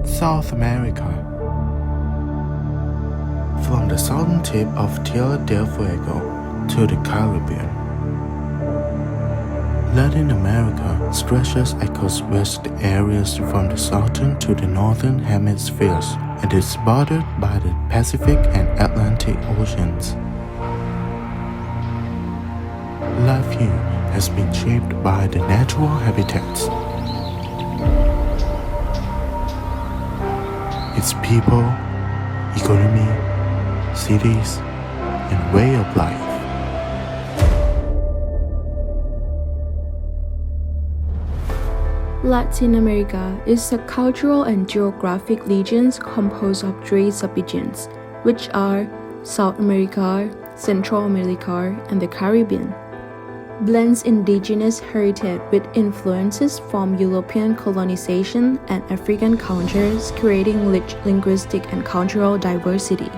South America. From the southern tip of Tierra del Fuego to the Caribbean, Latin America stretches across vast areas from the southern to the northern hemispheres and is bordered by the Pacific and Atlantic Oceans. Life here has been shaped by the natural habitats, its people, economy, cities, and way of life. Latin America is a cultural and geographic region composed of three subregions, which are South America, Central America, and the Caribbean. Blends indigenous heritage with influences from European colonization and African cultures, creating rich linguistic and cultural diversity.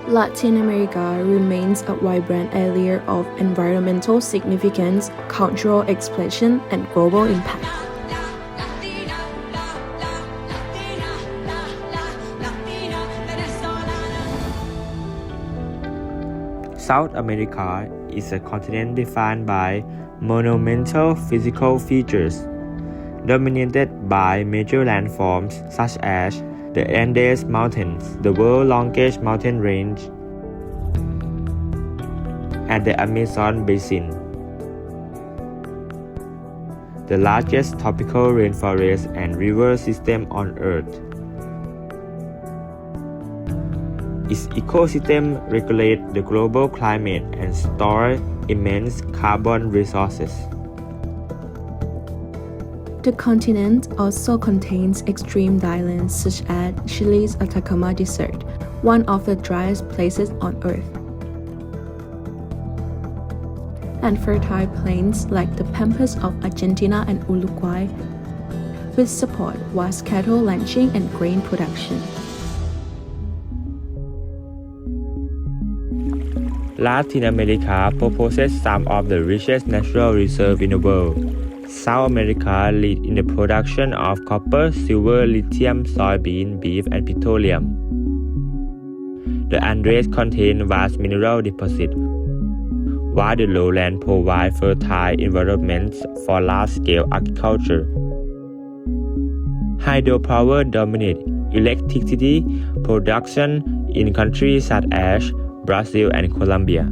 Latin America remains a vibrant area of environmental significance, cultural expression, and global impact. South America is a continent defined by monumental physical features, dominated by major landforms such as the Andes Mountains, the world's longest mountain range, and the Amazon Basin, the largest tropical rainforest and river system on Earth. Its ecosystem regulates the global climate and stores immense carbon resources. The continent also contains extreme drylands such as Chile's Atacama Desert, one of the driest places on Earth, and fertile plains like the pampas of Argentina and Uruguay, which support vast cattle ranching and grain production. Latin America possesses some of the richest natural reserves in the world. South America leads in the production of copper, silver, lithium, soybean, beef, and petroleum. The Andes contain vast mineral deposits, while the lowland provide fertile environments for large-scale agriculture. Hydropower dominates electricity production in countries such as Brazil and Colombia.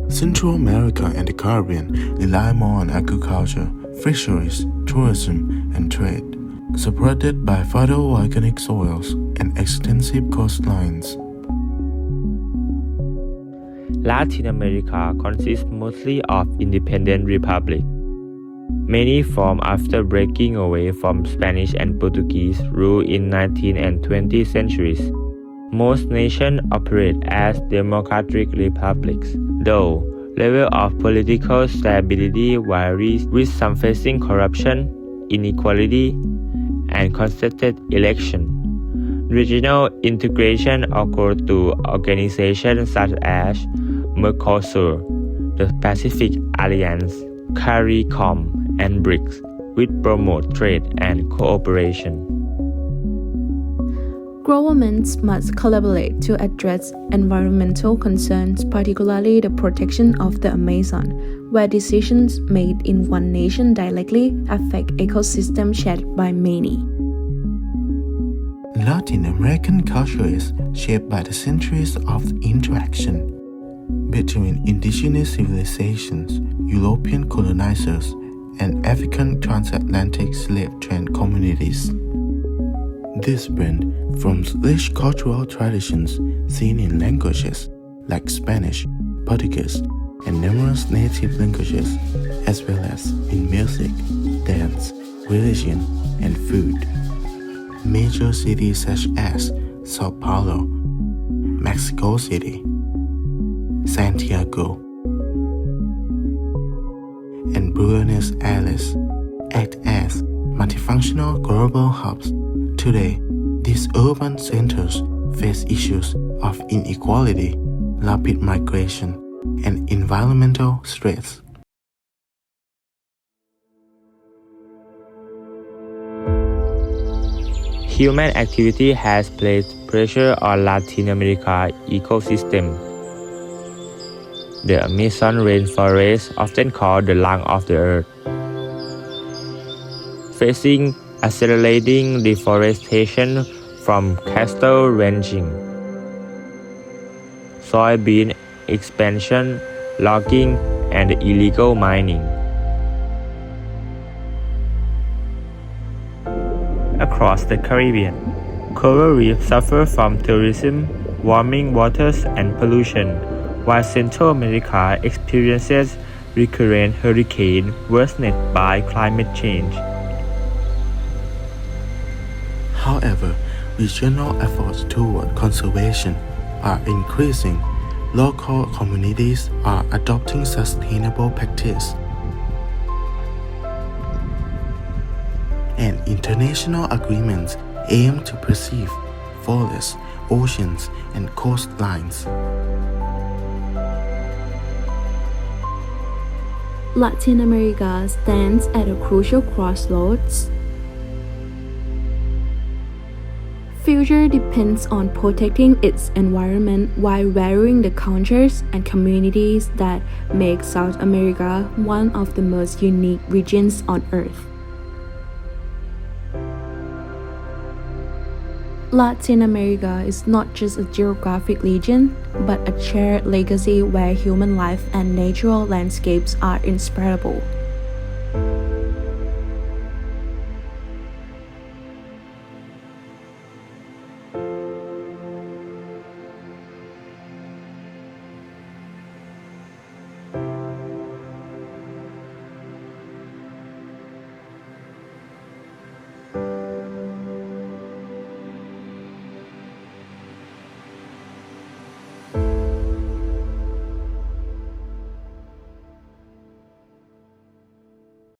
Central America and the Caribbean rely more on agriculture, fisheries, tourism, and trade, supported by fertile volcanic soils and extensive coastlines. Latin America consists mostly of independent republics. Many formed after breaking away from Spanish and Portuguese rule in 19th and 20th centuries. Most nations operate as democratic republics, though level of political stability varies, with some facing corruption, inequality, and contested election. Regional integration occurs through organizations such as Mercosur, the Pacific Alliance, CARICOM, and BRICS, which promote trade and cooperation. Governments must collaborate to address environmental concerns, particularly the protection of the Amazon, where decisions made in one nation directly affect ecosystems shared by many. Latin American culture is shaped by the centuries of interaction between indigenous civilizations, European colonizers, and African transatlantic slave trade communities. This blend from rich cultural traditions seen in languages like Spanish, Portuguese, and numerous native languages, as well as in music, dance, religion, and food. Major cities such as Sao Paulo, Mexico City, Santiago, and Buenos Aires act as multifunctional global hubs. Today, these urban centers face issues of inequality, rapid migration, and environmental stress. Human activity has placed pressure on Latin America ecosystem. The Amazon rainforest, often called the lung of the earth, facing accelerating deforestation from cattle ranching, soybean expansion, logging, and illegal mining. Across the Caribbean, coral reefs suffer from tourism, warming waters, and pollution, while Central America experiences recurrent hurricanes worsened by climate change. However, regional efforts toward conservation are increasing. Local communities are adopting sustainable practice, and international agreements aim to preserve forests, oceans, and coastlines. Latin America stands at a crucial crossroads. Future depends on protecting its environment while valuing the cultures and communities that make South America one of the most unique regions on Earth. Latin America is not just a geographic region, but a shared legacy where human life and natural landscapes are inseparable.